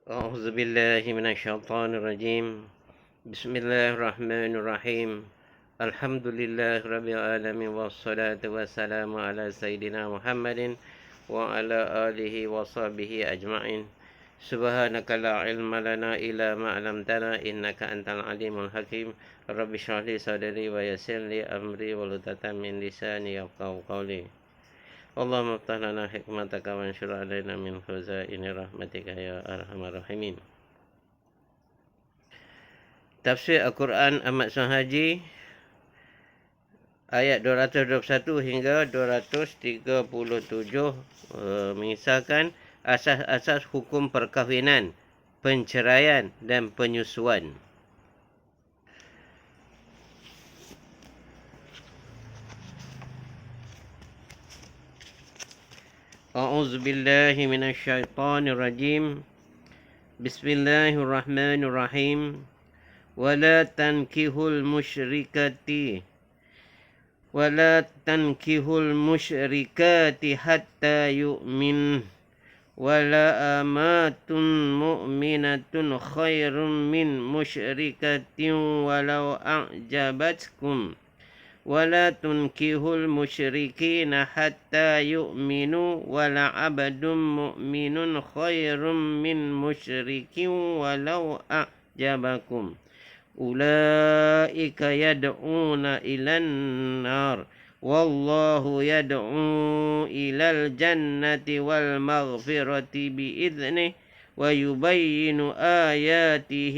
أعوذ بالله من الشيطان الرجيم. بسم الله الرحمن الرحيم. الحمد لله رب العالمين والصلاة والسلام على سيدنا محمد وعلى آله وصحبه أجمعين. سبحانك لا علم لنا إلا ما علمتنا إنك أنت العليم الحكيم. رب اشرح لي صدري ويسر لي أمري واحلل من لساني يفقهوا قولي. اللهم افتح لنا حكمتك وانشر علينا من خزائن رحمتك يا أرحم الراحمين. Tafsir Al-Quran Ahmad Suhaji ayat 221 hingga 237 mengisahkan asas-asas hukum perkahwinan, penceraian dan penyusuan. A'udzu billahi minasy syaithanir rajim. Bismillahirrahmanirrahim. ولا تنكحوا المشركات حتى يؤمن ولا أمات مؤمنة خير من مشركة ولو أعجبتكم ولا تنكحوا المشركين حتى يؤمنوا ولا عبد مؤمن خير من مشرك ولو أعجبكم أولئك يدعون إلى النار والله يدعو إلى الجنة والمغفرة بإذنه ويبين آياته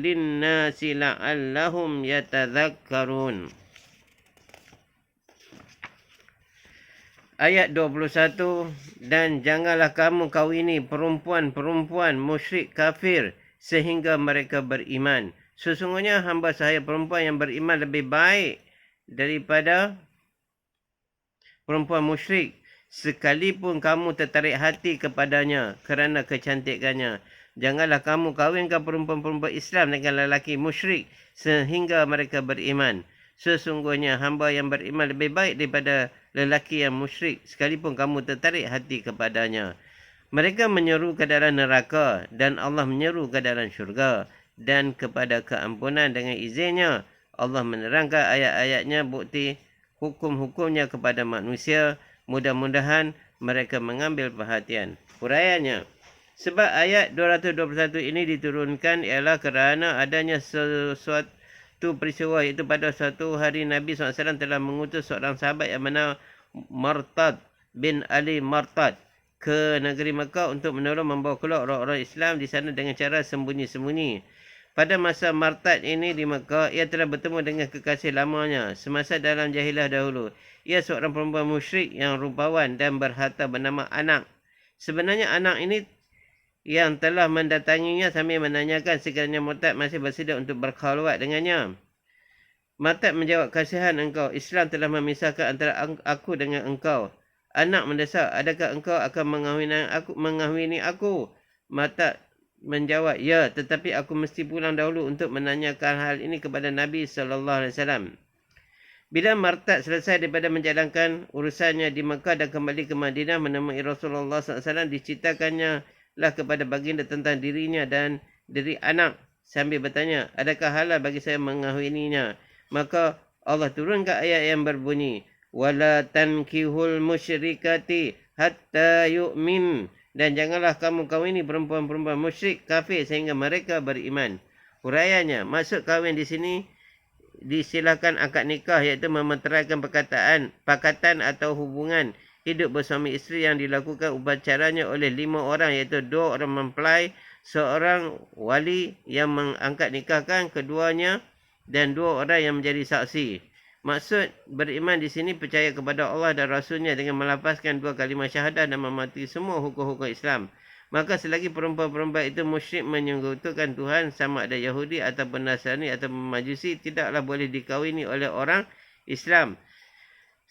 للناس لعلهم يتذكرون. Ayat 21, dan janganlah kamu kawini perempuan-perempuan musyrik kafir sehingga mereka beriman. Sesungguhnya hamba sahaya perempuan yang beriman lebih baik daripada perempuan musyrik, sekalipun kamu tertarik hati kepadanya kerana kecantikannya. Janganlah kamu kawinkan perempuan-perempuan Islam dengan lelaki musyrik sehingga mereka beriman. Sesungguhnya hamba yang beriman lebih baik daripada lelaki yang musyrik, sekalipun kamu tertarik hati kepadanya. Mereka menyeru ke dalam neraka dan Allah menyeru ke dalam syurga dan kepada keampunan dengan izinnya. Allah menerangkan ayat-ayatnya, bukti hukum-hukumnya kepada manusia. Mudah-mudahan mereka mengambil perhatian. Huraiannya, sebab ayat 221 ini diturunkan ialah kerana adanya sesuatu peristiwa, iaitu pada suatu hari Nabi SAW telah mengutus seorang sahabat yang bernama Martad bin Ali Martad ke negeri Mekah untuk menolong membawa keluar orang-orang Islam di sana dengan cara sembunyi-sembunyi. Pada masa Martad ini di Mekah, ia telah bertemu dengan kekasih lamanya semasa dalam jahiliah dahulu. Ia seorang perempuan musyrik yang rupawan dan berharta bernama Anak. Sebenarnya Anak ini yang telah mendatanginya sambil menanyakan sekiranya Martad masih bersedia untuk berkhalwat dengannya. Martad menjawab, kasihan engkau, Islam telah memisahkan antara aku dengan engkau. Anak mendesak, adakah engkau akan mengahwini aku? Martad menjawab, ya, tetapi aku mesti pulang dahulu untuk menanyakan hal ini kepada Nabi SAW. Bila Martad selesai daripada menjalankan urusannya di Mekah dan kembali ke Madinah menemui Rasulullah SAW, diceritakannya lah kepada baginda tentang dirinya dan diri Anak sambil bertanya, adakah halal bagi saya mengahwininya? Maka Allah turunkan ayat yang berbunyi, wala tankihul musyrikati hatta yu'min, dan janganlah kamu kawini perempuan-perempuan musyrik kafir sehingga mereka beriman. Huraiannya, maksud kahwin di sini disilakan akad nikah, iaitu memeteraikan pakatan atau hubungan hidup bersuami isteri yang dilakukan upacaranya oleh 5 orang, iaitu 2 orang mempelai, seorang wali yang mengangkat nikahkan keduanya dan 2 orang yang menjadi saksi. Maksud beriman di sini percaya kepada Allah dan Rasulnya dengan melafazkan 2 kalimah syahadah dan mematuhi semua hukum-hukum Islam. Maka selagi perempuan-perempuan itu musyrik menyekutukan Tuhan, sama ada Yahudi ataupun Nasrani ataupun Majusi, tidaklah boleh dikawini oleh orang Islam.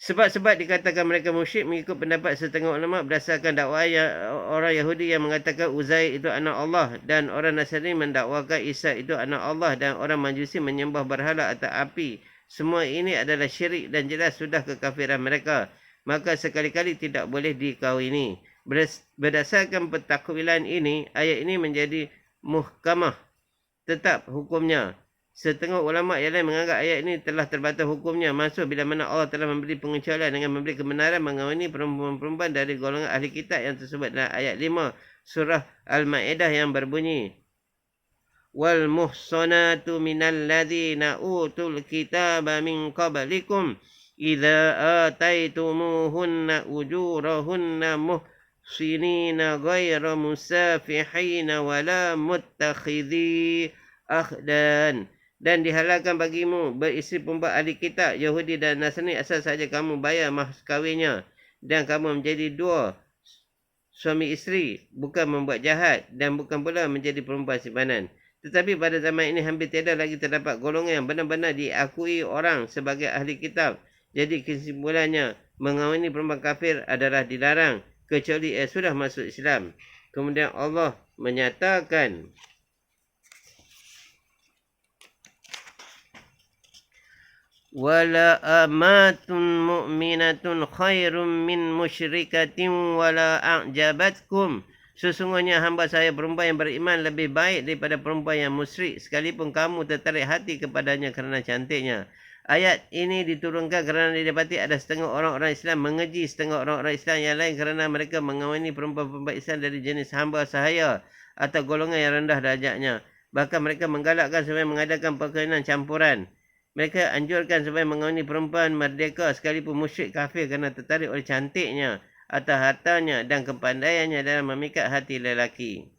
Sebab dikatakan mereka musyrik mengikut pendapat setengah ulama berdasarkan dakwah orang Yahudi yang mengatakan Uzair itu anak Allah, dan orang Nasrani mendakwakan Isa itu anak Allah, dan orang Majusi menyembah berhala atau api. Semua ini adalah syirik dan jelas sudah kekafiran mereka. maka sekali-kali tidak boleh dikawini. Berdasarkan pentakwilan ini, ayat ini menjadi muhkamah, tetap hukumnya. Setengah ulama yang lain menganggap ayat ini telah terbatas hukumnya masuk bila mana Allah telah memberi pengecualian dengan memberi kebenaran mengawini perempuan-perempuan dari golongan ahli kitab yang tersebut dalam ayat 5 surah Al-Ma'idah yang berbunyi wal muhsanatu minal ladzina utul kitaba min qablikum idza ataitumuhunna ujurahunna muhsinina ghayra musafihina wala muttakhidhi akhdan. Dan dihalalkan bagimu beristeri perempuan ahli kitab Yahudi dan Nasrani asal saja kamu bayar mas kawinnya dan kamu menjadi dua suami isteri, bukan membuat jahat dan bukan pula menjadi perempuan simpanan. Tetapi pada zaman ini hampir tiada lagi terdapat golongan yang benar-benar diakui orang sebagai ahli kitab. Jadi kesimpulannya, mengawini perempuan kafir adalah dilarang kecuali sudah masuk Islam. Kemudian Allah menyatakan wala amatun mu'minatun khairum min musyrikatin wala a'jabatkum. Sesungguhnya hamba saya perempuan yang beriman lebih baik daripada perempuan yang musyrik sekalipun kamu tertarik hati kepadanya kerana cantiknya. Ayat ini diturunkan kerana didapati ada setengah orang-orang Islam mengeji setengah orang-orang Islam yang lain kerana mereka mengawini perempuan-perempuan Islam dari jenis hamba sahaya atau golongan yang rendah darjatnya. Bahkan mereka menggalakkan supaya mengadakan perkahwinan campuran. Mereka anjurkan supaya mengawini perempuan merdeka sekalipun musyrik kafir kerana tertarik oleh cantiknya atau hartanya dan kepandaiannya dalam memikat hati lelaki.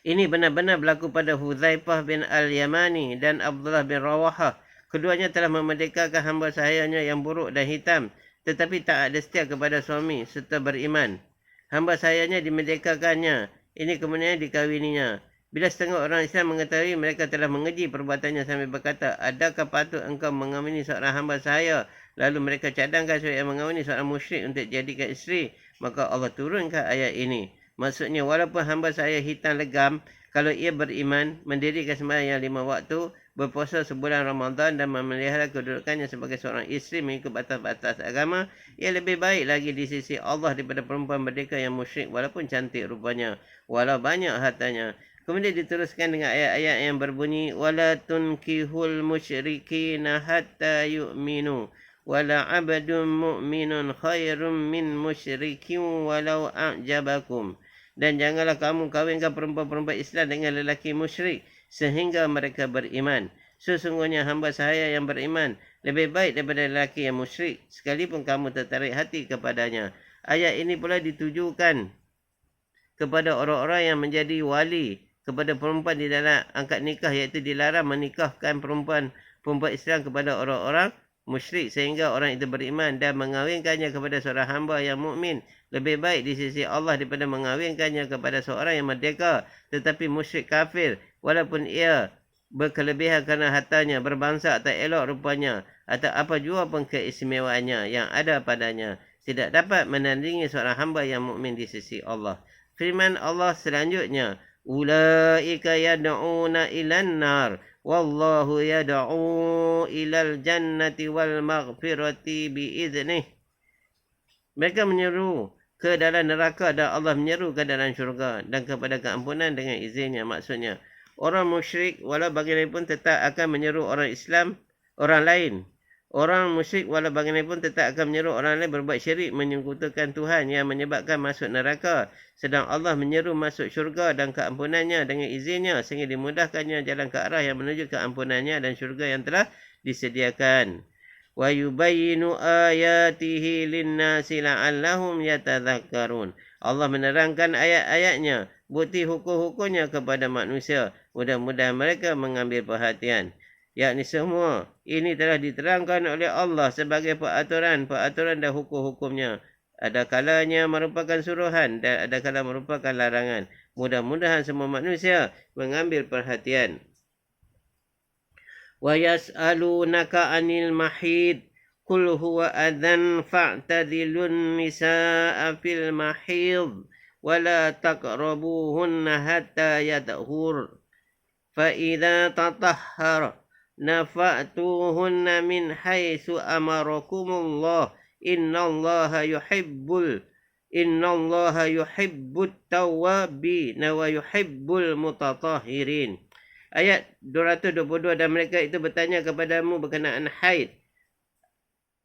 Ini benar-benar berlaku pada Hudzaifah bin Al-Yamani dan Abdullah bin Rawahah. Keduanya telah memerdekakan hamba sahayanya yang buruk dan hitam tetapi tak ada setia kepada suami serta beriman. Hamba sahayanya dimerdekakannya. Ini kemudian dikawininya. Bila setengah orang Islam mengetahui mereka telah mengeji perbuatannya sambil berkata, adakah patut engkau mengawini seorang hamba sahaya? Lalu mereka cadangkan supaya mengawini seorang musyrik untuk jadikan isteri. Maka Allah turunkan ayat ini. Maksudnya walaupun hamba sahaya hitam legam, kalau ia beriman, mendirikan sembahyang 5 waktu, berpuasa sebulan Ramadan dan memelihara kedudukannya sebagai seorang isteri mengikut batas-batas agama, ia lebih baik lagi di sisi Allah daripada perempuan merdeka yang musyrik walaupun cantik rupanya, walau banyak hartanya. Kemudian diteruskan dengan ayat-ayat yang berbunyi wala tunkihul musyrikina hatta yu'minu wala 'abdun mu'minun khairum min musyrikin walau a'jabakum. Dan janganlah kamu kawinkan perempuan-perempuan Islam dengan lelaki musyrik sehingga mereka beriman. Sesungguhnya hamba sahaya yang beriman lebih baik daripada lelaki yang musyrik sekalipun kamu tertarik hati kepadanya. Ayat ini pula ditujukan kepada orang-orang yang menjadi wali kepada perempuan di dalam akad nikah, iaitu dilarang menikahkan perempuan Islam kepada orang-orang musyrik sehingga orang itu beriman dan mengawinkannya kepada seorang hamba yang mukmin lebih baik di sisi Allah daripada mengawinkannya kepada seorang yang merdeka tetapi musyrik kafir walaupun ia berkelebihan kerana hartanya, berbangsa atau elok rupanya atau apa jua pun keistimewaannya yang ada padanya, tidak dapat menandingi seorang hamba yang mukmin di sisi Allah. Firman Allah selanjutnya, ulaika yad'una ilan nar wallahu yad'u ilal jannati wal maghfirati biiznih. Mereka menyeru ke dalam neraka dan Allah menyeru ke dalam syurga dan kepada keampunan dengan izinnya. Maksudnya orang musyrik walau bagaimanapun tetap akan menyeru orang Islam, orang lain. Orang musyrik walau bagaimanapun tetap akan menyeru orang lain berbuat syirik, menyekutukan Tuhan yang menyebabkan masuk neraka. Sedang Allah menyeru masuk syurga dan keampunannya dengan izinnya sehingga dimudahkannya jalan ke arah yang menuju keampunannya dan syurga yang telah disediakan. Wa yubayyinu ayatihi lin-nasi la'allahum yatadhakkarun. Allah menerangkan ayat-ayatnya, bukti hukum-hukumnya kepada manusia. Mudah-mudahan mereka mengambil perhatian. Yakni semua ini telah diterangkan oleh Allah sebagai peraturan dan hukum-hukumnya. Ada kalanya merupakan suruhan dan ada kalanya merupakan larangan. Mudah-mudahan semua manusia mengambil perhatian. Wa yas'alunaka 'anil mahid qul huwa adhan fa'tadilun nisaa fil mahid wa la taqrabuhunna hatta yadhhur fa idza tatahhara nafa'tuhunna min haitsu amarakumullah Innallaha yuhibbut tawwabin wa yuhibbul mutatahhirin. Ayat 222, dan mereka itu bertanya kepadamu berkenaan haid,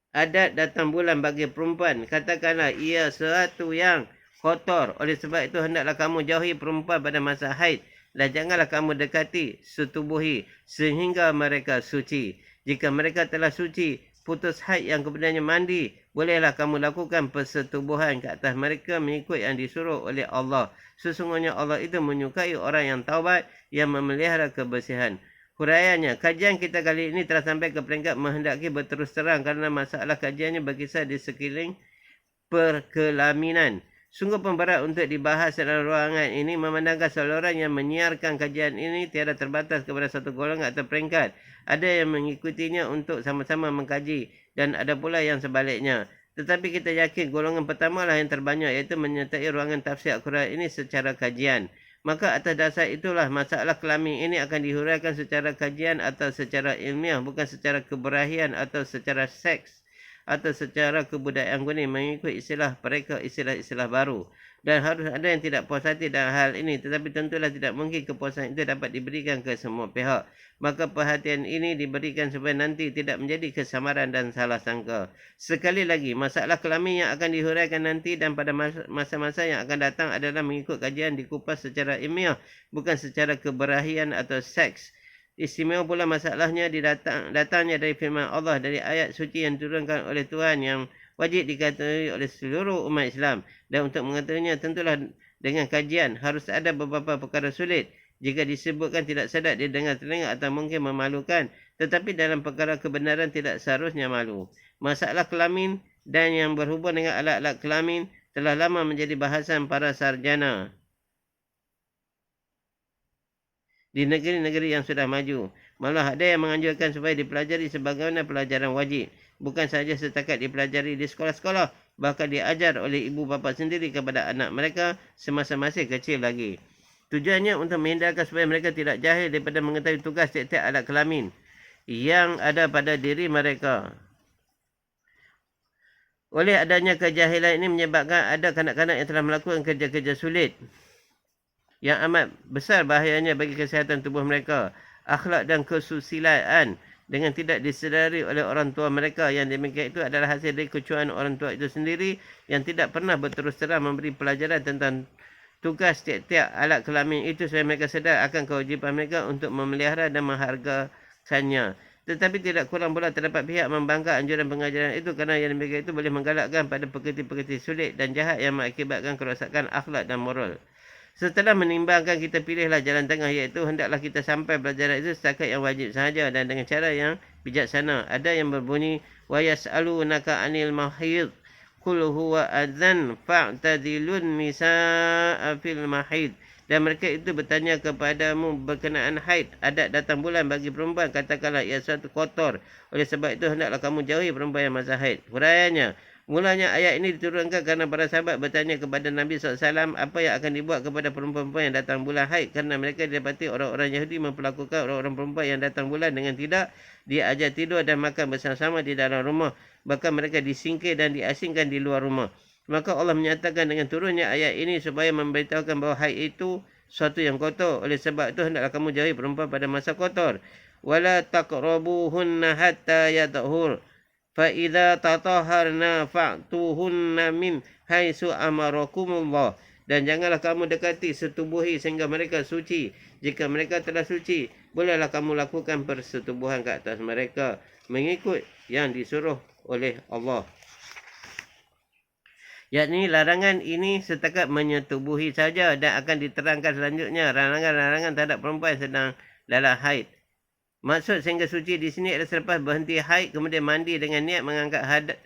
adat datang bulan bagi perempuan. Katakanlah ia sesuatu yang kotor. Oleh sebab itu hendaklah kamu jauhi perempuan pada masa haid. Dan janganlah kamu dekati, setubuhi sehingga mereka suci. Jika mereka telah suci, putus haid yang kemudiannya mandi, bolehlah kamu lakukan persetubuhan ke atas mereka mengikut yang disuruh oleh Allah. Sesungguhnya Allah itu menyukai orang yang taubat, yang memelihara kebersihan. Huraiannya, kajian kita kali ini telah sampai ke peringkat menghendaki berterus terang kerana masalah kajiannya berkisar di sekeliling perkelaminan. Sungguh pemberat untuk dibahas dalam ruangan ini, memandangkan seorang yang menyiarkan kajian ini tiada terbatas kepada satu golongan atau peringkat. Ada yang mengikutinya untuk sama-sama mengkaji dan ada pula yang sebaliknya. Tetapi kita yakin golongan pertama lah yang terbanyak, iaitu menyertai ruangan tafsir Al-Quran ini secara kajian. Maka atas dasar itulah masalah kelamin ini akan dihuraikan secara kajian atau secara ilmiah, bukan secara keberahian atau secara seks atau secara kebudayaan kuning mengikut istilah mereka, istilah-istilah baru. Dan harus ada yang tidak puas hati dalam hal ini, tetapi tentulah tidak mungkin kepuasan itu dapat diberikan ke semua pihak. Maka perhatian ini diberikan supaya nanti tidak menjadi kesamaran dan salah sangka. Sekali lagi, masalah kelamin yang akan dihuraikan nanti dan pada masa-masa yang akan datang adalah mengikut kajian dikupas secara ilmiah, bukan secara keberahian atau seks. Istimewa pula masalahnya datangnya dari firman Allah, dari ayat suci yang diturunkan oleh Tuhan yang wajib diketahui oleh seluruh umat Islam. Dan untuk mengetahuinya tentulah dengan kajian. Harus ada beberapa perkara sulit. Jika disebutkan tidak sedap didengar telinga atau mungkin memalukan. Tetapi dalam perkara kebenaran tidak seharusnya malu. Masalah kelamin dan yang berhubung dengan alat-alat kelamin telah lama menjadi bahasan para sarjana di negeri-negeri yang sudah maju. Malah ada yang menganjurkan supaya dipelajari sebagaimana pelajaran wajib. Bukan sahaja setakat dipelajari di sekolah-sekolah, bahkan diajar oleh ibu bapa sendiri kepada anak mereka semasa masih kecil lagi. Tujuannya untuk menghindarkan supaya mereka tidak jahil daripada mengetahui tugas tiap-tiap alat kelamin yang ada pada diri mereka. Oleh adanya kejahilan ini menyebabkan ada kanak-kanak yang telah melakukan kerja-kerja sulit yang amat besar bahayanya bagi kesihatan tubuh mereka, akhlak dan kesusilaan dengan tidak disedari oleh orang tua mereka. Yang demikian itu adalah hasil dari kecurangan orang tua itu sendiri yang tidak pernah berterus terang memberi pelajaran tentang tugas tiap-tiap alat kelamin itu supaya mereka sedar akan kewajipan mereka untuk memelihara dan menghargakannya. Tetapi tidak kurang pula terdapat pihak membangkang anjuran pengajaran itu kerana yang demikian itu boleh menggalakkan pada pekerti-pekerti sulit dan jahat yang mengakibatkan kerosakan akhlak dan moral. Setelah menimbangkan, kita pilihlah jalan tengah, iaitu hendaklah kita sampai pelajaran itu setakat yang wajib sahaja dan dengan cara yang bijaksana. Ada yang berbunyi, wa yas'alunaka 'anil mahid qul huwa adzan fa'tadilun nisaa fil mahid. Dan mereka itu bertanya kepadamu berkenaan haid, adat datang bulan bagi perempuan. Katakanlah ia suatu kotor. Oleh sebab itu hendaklah kamu jauhi perempuan yang masa haid. Huraiannya, mulanya ayat ini diturunkan kerana para sahabat bertanya kepada Nabi SAW apa yang akan dibuat kepada perempuan-perempuan yang datang bulan haid. Kerana mereka didapati orang-orang Yahudi memperlakukan orang-orang perempuan yang datang bulan dengan tidak diajar tidur dan makan bersama-sama di dalam rumah. Bahkan mereka disingkir dan diasingkan di luar rumah. Maka Allah menyatakan dengan turunnya ayat ini supaya memberitahukan bahawa haid itu suatu yang kotor. Oleh sebab itu hendaklah kamu jauhi perempuan pada masa kotor. Wala taqrabuhunna hatta yatahur. Fa idza tatahharna fa'tuhunna min haitsu amarakumullah. Dan janganlah kamu dekati, setubuhi sehingga mereka suci. Jika mereka telah suci, bolehlah kamu lakukan persetubuhan ke atas mereka mengikut yang disuruh oleh Allah. Yakni larangan ini setakat menyetubuhi saja dan akan diterangkan selanjutnya larangan-larangan terhadap perempuan yang sedang dalam haid. Maksud sehingga suci di sini adalah selepas berhenti haid kemudian mandi dengan niat mengangkat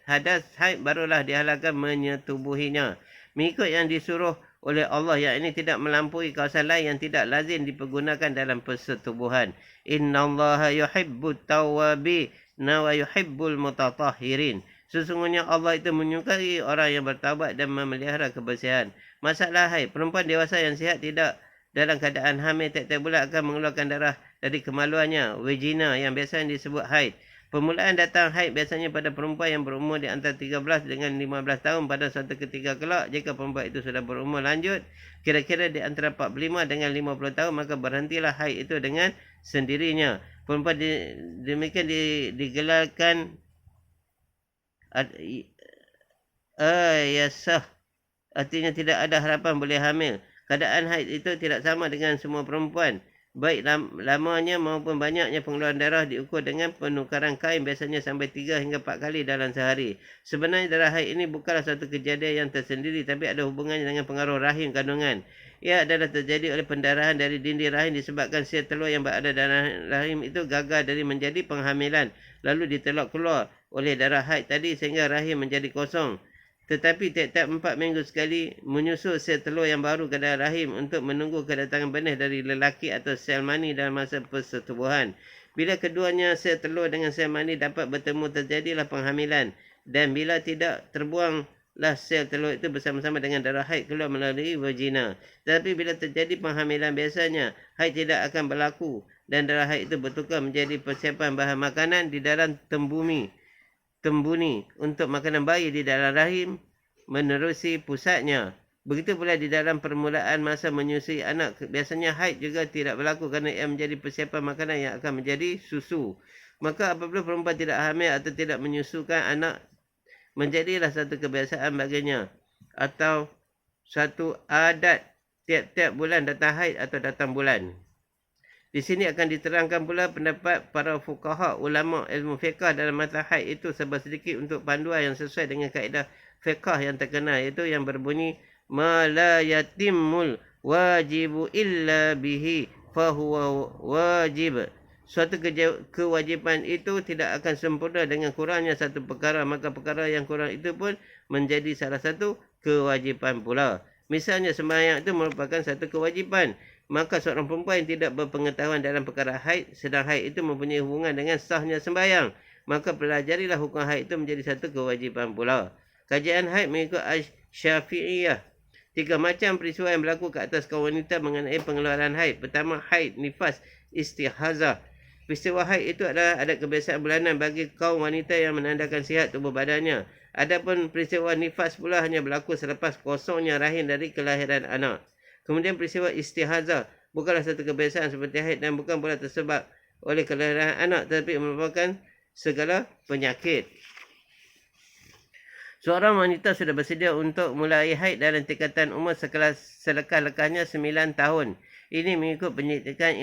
hadas haid, barulah dihalalkan menyetubuhinya mengikut yang disuruh oleh Allah, yang ini tidak melampaui kawasan lain yang tidak lazim dipergunakan dalam persetubuhan. Innallaha yuhibbut tawwabin wa yuhibbul mutatahhirin. Sesungguhnya Allah itu menyukai orang yang bertaubat dan memelihara kebersihan. Masalah haid, perempuan dewasa yang sihat tidak dalam keadaan hamil tiap-tiap bulan akan mengeluarkan darah dari kemaluannya, vagina yang biasa disebut haid. Permulaan datang haid biasanya pada perempuan yang berumur di antara 13 dengan 15 tahun pada suatu ketika kelak. Jika perempuan itu sudah berumur lanjut, kira-kira di antara 45 dengan 50 tahun, maka berhentilah haid itu dengan sendirinya. Perempuan demikian digelarkan ya sah. Artinya tidak ada harapan boleh hamil. Keadaan haid itu tidak sama dengan semua perempuan. Baik lamanya maupun banyaknya pengeluaran darah diukur dengan penukaran kain biasanya sampai 3 hingga 4 kali dalam sehari. Sebenarnya darah haid ini bukanlah satu kejadian yang tersendiri tapi ada hubungannya dengan pengaruh rahim kandungan. Ia adalah terjadi oleh pendarahan dari dinding rahim disebabkan sel telur yang berada dalam rahim itu gagal dari menjadi penghamilan. Lalu ditelak keluar oleh darah haid tadi sehingga rahim menjadi kosong. Tetapi tiap-tiap 4 minggu sekali menyusul sel telur yang baru ke dalam rahim untuk menunggu kedatangan benih dari lelaki atau sel mani dalam masa persetubuhan. Bila keduanya sel telur dengan sel mani dapat bertemu terjadilah penghamilan. Dan bila tidak terbuanglah sel telur itu bersama-sama dengan darah haid keluar melalui vagina. Tetapi bila terjadi penghamilan biasanya haid tidak akan berlaku dan darah haid itu bertukar menjadi persiapan bahan makanan di dalam tembuni untuk makanan bayi di dalam rahim menerusi pusatnya. Begitu pula di dalam permulaan masa menyusui anak. Biasanya haid juga tidak berlaku kerana ia menjadi persiapan makanan yang akan menjadi susu. Maka apabila perempuan tidak hamil atau tidak menyusukan anak, menjadilah satu kebiasaan baginya atau satu adat tiap-tiap bulan datang haid atau datang bulan. Di sini akan diterangkan pula pendapat para fuqaha ulama ilmu fiqh dalam masalah haid itu sebab sedikit untuk panduan yang sesuai dengan kaedah fiqh yang terkenal iaitu yang berbunyi ma la yatimul wajibu illa bihi fahuwa wajib. Suatu kewajiban itu tidak akan sempurna dengan kurangnya satu perkara, maka perkara yang kurang itu pun menjadi salah satu kewajiban pula. Misalnya sembahyang itu merupakan satu kewajipan. Maka seorang perempuan yang tidak berpengetahuan dalam perkara haid, sedang haid itu mempunyai hubungan dengan sahnya sembahyang, maka pelajarilah hukum haid itu menjadi satu kewajipan pula. Kajian haid mengikut Syafi'iyah. 3 macam peristiwa yang berlaku ke atas kaum wanita mengenai pengeluaran haid. Pertama, haid, nifas, istihazah. Peristiwa haid itu adalah adat kebiasaan bulanan bagi kaum wanita yang menandakan sihat tubuh badannya. Adapun peristiwa nifas pula hanya berlaku selepas kosongnya rahim dari kelahiran anak. Kemudian peristiwa istihazah bukanlah satu kebiasaan seperti haid dan bukan pula tersebab oleh kelahiran anak tetapi merupakan segala penyakit. Seorang wanita sudah bersedia untuk mulai haid dalam tingkatan umur selekas-lekasnya 9 tahun. Ini mengikut penyelidikan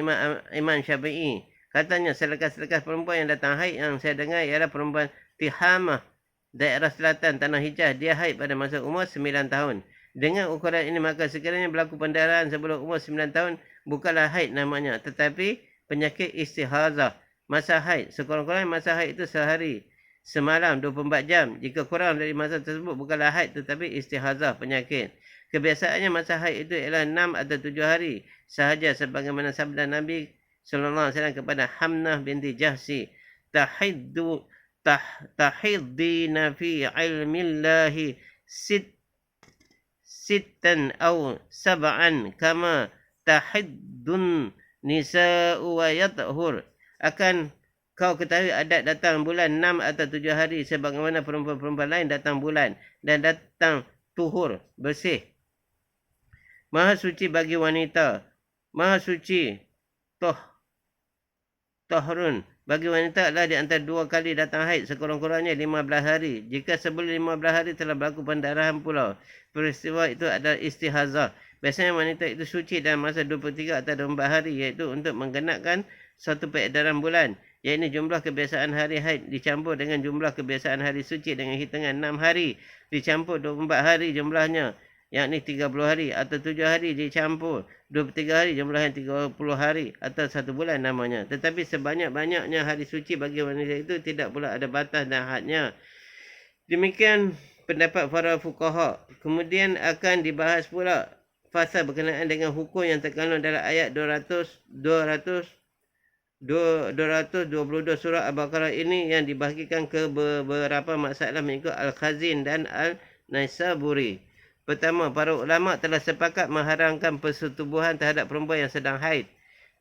Imam Syafi'i. Katanya selekas-lekas perempuan yang datang haid yang saya dengar ialah perempuan Tihamah, daerah selatan Tanah Hijaz. Dia haid pada masa umur 9 tahun. Dengan ukuran ini maka sekiranya berlaku pendarahan sebelum umur 9 tahun bukanlah haid namanya tetapi penyakit istihazah. Masa haid, sekurang-kurangnya masa haid itu sehari semalam 24 jam. Jika kurang dari masa tersebut bukanlah haid tetapi istihazah penyakit. Kebiasaannya masa haid itu ialah 6 atau 7 hari sahaja sebagaimana sabda Nabi sallallahu alaihi wasallam kepada Hamnah binti Jahsi, tahiddina fi ilmillahi sittan aw sab'an kama tahiddun nisa'u wa yathur. Akan kau ketahui adat datang bulan 6 atau 7 hari sebagaimana perempuan-perempuan lain datang bulan dan datang tuhur bersih. Maha suci bagi wanita, maha suci tahrun bagi wanita adalah di antara 2 kali datang haid sekurang-kurangnya 15 hari. Jika sebelum 15 hari telah berlaku pendarahan pula, peristiwa itu adalah istihazah. Biasanya wanita itu suci dalam masa 23 atau 24 hari iaitu untuk menggenapkan satu peredaran bulan. Iaitu jumlah kebiasaan hari haid dicampur dengan jumlah kebiasaan hari suci dengan hitungan 6 hari dicampur 24 hari jumlahnya, yakni 30 hari atau 7 hari dicampur 23 hari jumlahnya 30 hari atau 1 bulan namanya. Tetapi sebanyak-banyaknya hari suci bagi wanita itu tidak pula ada batas dan hadnya. Demikian pendapat para fuqaha. Kemudian akan dibahas pula fasal berkenaan dengan hukum yang terkandung dalam ayat 222 surah Al-Baqarah ini yang dibahagikan ke beberapa masalah mengikut Al-Khazin dan Al-Naisaburi. Pertama, para ulama telah sepakat mengharamkan persetubuhan terhadap perempuan yang sedang haid.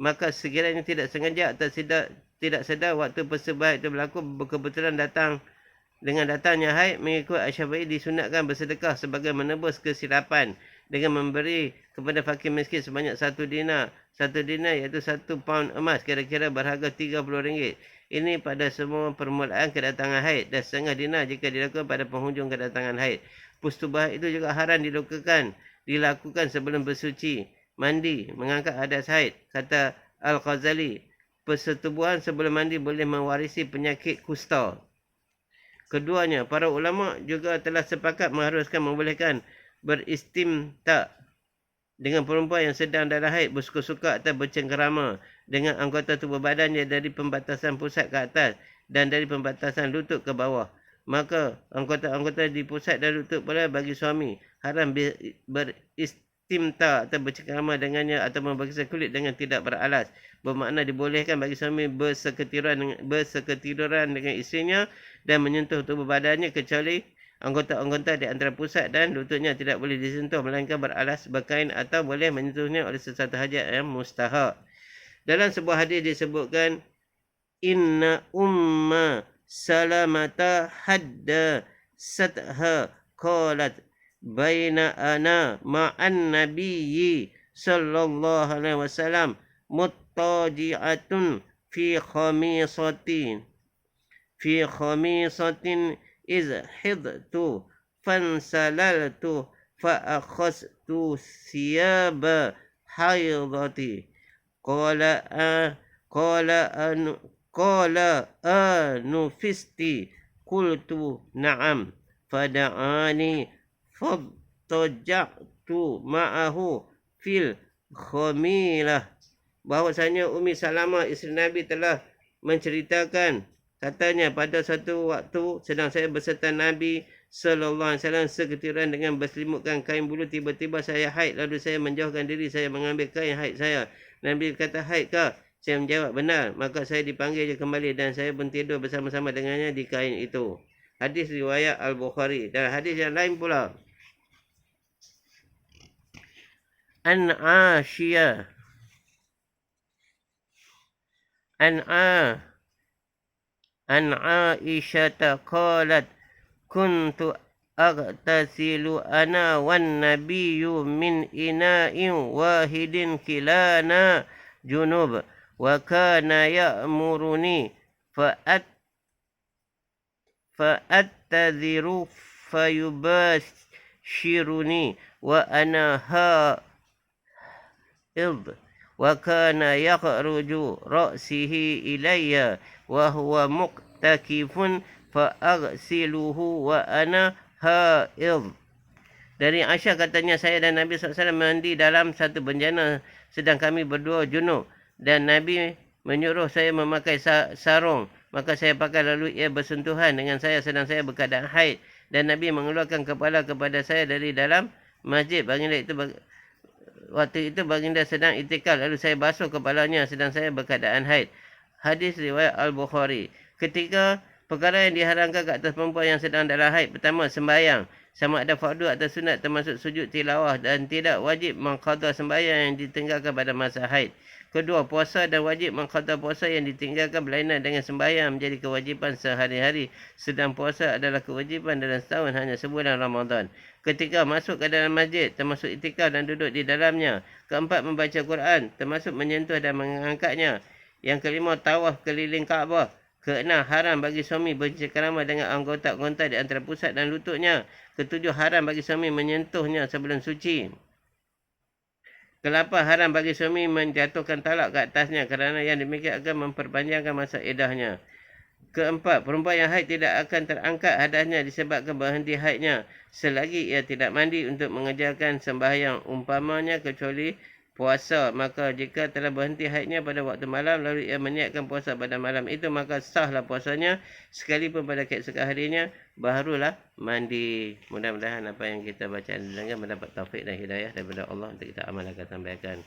maka sekiranya tidak sengaja atau tidak sedar waktu persembahan itu berlaku kebetulan dengan datangnya haid, mengikut Asy-Syafi'i disunatkan bersedekah sebagai menebus kesilapan dengan memberi kepada fakir miskin sebanyak 1 dinar. 1 dinar iaitu 1 pound emas, kira-kira berharga RM30. Ini pada semua permulaan kedatangan haid dan setengah dinar jika dilakukan pada penghujung kedatangan haid. Persetubuhan itu juga haram dilakukan sebelum bersuci, mandi, mengangkat hadas haid. Kata Al-Ghazali, persetubuhan sebelum mandi boleh mewarisi penyakit kusta. Keduanya, para ulama juga telah sepakat membolehkan beristimta dengan perempuan yang sedang dalam haid, bersuka-suka atau bercengkerama dengan anggota tubuh badannya dari pembatasan pusat ke atas dan dari pembatasan lutut ke bawah. Maka anggota-anggota di pusat dan lutut pula bagi suami haram beristimta atau bercengkerama dengannya atau membakiskan kulit dengan tidak beralas. Bermakna dibolehkan bagi suami berseketiduran dengan isterinya dan menyentuh tubuh badannya kecuali anggota-anggota di antara pusat dan lututnya tidak boleh disentuh melainkan beralas berkain atau boleh menyentuhnya oleh sesuatu hajat yang mustahak. Dalam sebuah hadis disebutkan, Inna umma salamata hadda satha qalat baina ana ma'an nabiyyi sallallahu alaihi wasallam muttaji'atun fi khamisatin iz hidtu fansalaltu fa'akhaztu siyaba haidati qala anufisti qultu na'am fada'ani fattaja'tu ma'ahu fil khamilah. Bahwasanya Ummi Salamah isteri Nabi telah menceritakan, katanya pada satu waktu sedang saya berserta Nabi sallallahu alaihi wasallam seketiran dengan berselimutkan kain bulu, tiba-tiba saya haid, lalu saya menjauhkan diri, saya mengambil kain haid saya. Nabi kata, haid kah? Saya menjawab, benar. Maka saya dipanggil kembali dan saya pun tidur bersama-sama dengannya di kain itu. Hadis riwayat Al-Bukhari. Dan hadis yang lain pula, An Aisyata qalat kuntu aghtasilu ana wan nabiyyu min ina'in wahidin kilana junub wa kana ya'muruni fa'attadhiru fayubashiruni wa ana ha'id wa kana yakhruju ra'sihi ilayya wa huwa muqtakifun fa'aghsiluhu wa ana ha'id. Dari Aisyah katanya, saya dan Nabi SAW mandi dalam satu bencana sedang kami berdua junub dan Nabi menyuruh saya memakai sarung, maka saya pakai, lalu ia bersentuhan dengan saya sedang saya berkeadaan haid dan Nabi mengeluarkan kepala kepada saya dari dalam masjid. Waktu itu baginda sedang itikaf, lalu saya basuh kepalanya sedang saya berkeadaan haid. Hadis riwayat Al-Bukhari. Ketika perkara yang diharamkan ke atas perempuan yang sedang dalam haid, pertama, sembahyang, sama ada fardu atau sunat termasuk sujud tilawah, dan tidak wajib mengqada sembahyang yang ditinggalkan pada masa haid. Kedua, puasa dan wajib mengqada puasa yang ditinggalkan berlainan dengan sembahyang menjadi kewajipan sehari-hari, sedang puasa adalah kewajipan dalam setahun hanya sebulan Ramadan. Ketika masuk ke dalam masjid, termasuk itikaf dan duduk di dalamnya. Keempat, membaca Quran, termasuk menyentuh dan mengangkatnya. Yang kelima, tawaf keliling Kaabah. Keenam, haram bagi suami bercengkerama dengan anggota-anggota di antara pusat dan lututnya. Ketujuh, haram bagi suami menyentuhnya sebelum suci. Kelapan, haram bagi suami menjatuhkan talak ke atasnya kerana yang demikian akan memperpanjangkan masa iddahnya. Keempat, perempuan yang haid tidak akan terangkat hadasnya disebabkan berhenti haidnya selagi ia tidak mandi untuk mengerjakan sembahyang, umpamanya kecuali puasa. Maka jika telah berhenti haidnya pada waktu malam lalu ia meniatkan puasa pada malam itu, maka sahlah puasanya sekalipun pada keesokan harinya barulah mandi. Mudah-mudahan apa yang kita baca dan dengar mendapat taufik dan hidayah daripada Allah untuk kita amalkan sampaikan.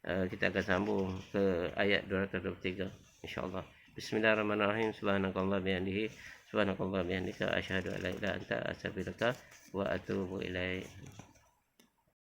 Kita akan sambung ke ayat 223 insya-Allah. Bismillahirrahmanirrahim. Subhanakallah bihamdihi, subhanakallah bihamdika, asyhadu an la ilaha illa anta, astaghfiruka wa atubu ilaik.